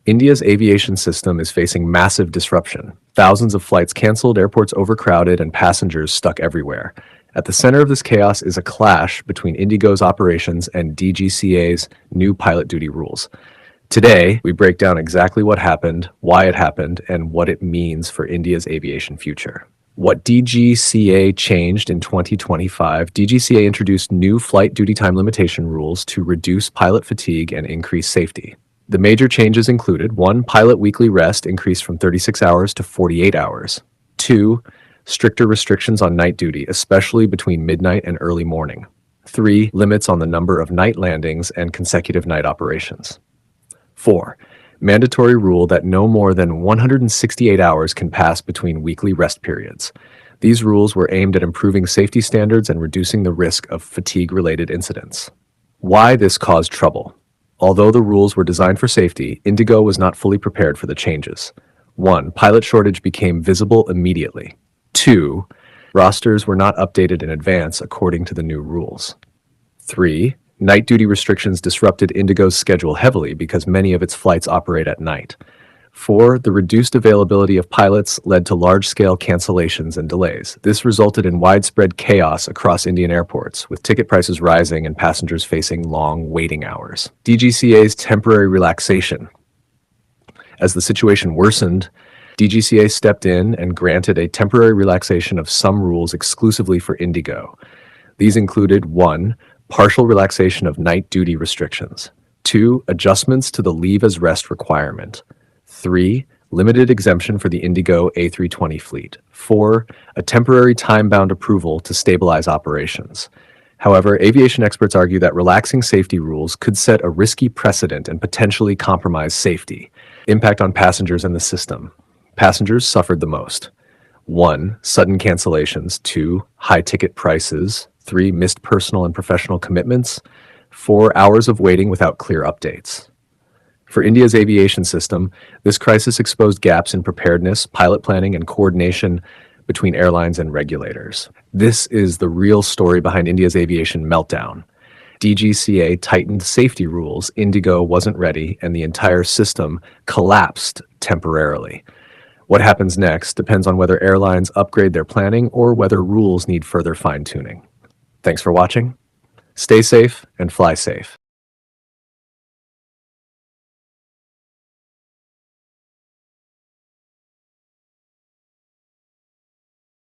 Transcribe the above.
India's aviation system is facing massive disruption. Thousands of flights canceled, airports overcrowded, and passengers stuck everywhere. At the center of this chaos is a clash between Indigo's operations and DGCA's new pilot duty rules. Today, we break down exactly what happened, why it happened, and what it means for India's aviation future. What DGCA changed in 2025, DGCA introduced new flight duty time limitation rules to reduce pilot fatigue and increase safety. The major changes included: 1. Pilot weekly rest increased from 36 hours to 48 hours. 2. Stricter restrictions on night duty, especially between midnight and early morning. 3. Limits on the number of night landings and consecutive night operations. 4. Mandatory rule that no more than 168 hours can pass between weekly rest periods. These rules were aimed at improving safety standards and reducing the risk of fatigue-related incidents. Why this caused trouble? Although the rules were designed for safety, Indigo was not fully prepared for the changes. 1. Pilot shortage became visible immediately. 2. Rosters were not updated in advance according to the new rules. 3. Night duty restrictions disrupted Indigo's schedule heavily because many of its flights operate at night. 4. The reduced availability of pilots led to large-scale cancellations and delays. This resulted in widespread chaos across Indian airports, with ticket prices rising and passengers facing long waiting hours. DGCA's temporary relaxation. As the situation worsened, DGCA stepped in and granted a temporary relaxation of some rules exclusively for Indigo. These included: 1. Partial relaxation of night duty restrictions. 2. Adjustments to the leave as rest requirement. 3. Limited exemption for the Indigo A320 fleet. 4. A temporary time-bound approval to stabilize operations. However, aviation experts argue that relaxing safety rules could set a risky precedent and potentially compromise safety. Impact on passengers and the system. Passengers suffered the most. 1. Sudden cancellations. 2. High ticket prices. 3. Missed personal and professional commitments. 4. Hours of waiting without clear updates. For India's aviation system, this crisis exposed gaps in preparedness, pilot planning, and coordination between airlines and regulators. This is the real story behind India's aviation meltdown. DGCA tightened safety rules, Indigo wasn't ready, and the entire system collapsed temporarily. What happens next depends on whether airlines upgrade their planning or whether rules need further fine-tuning. Thanks for watching. Stay safe and fly safe.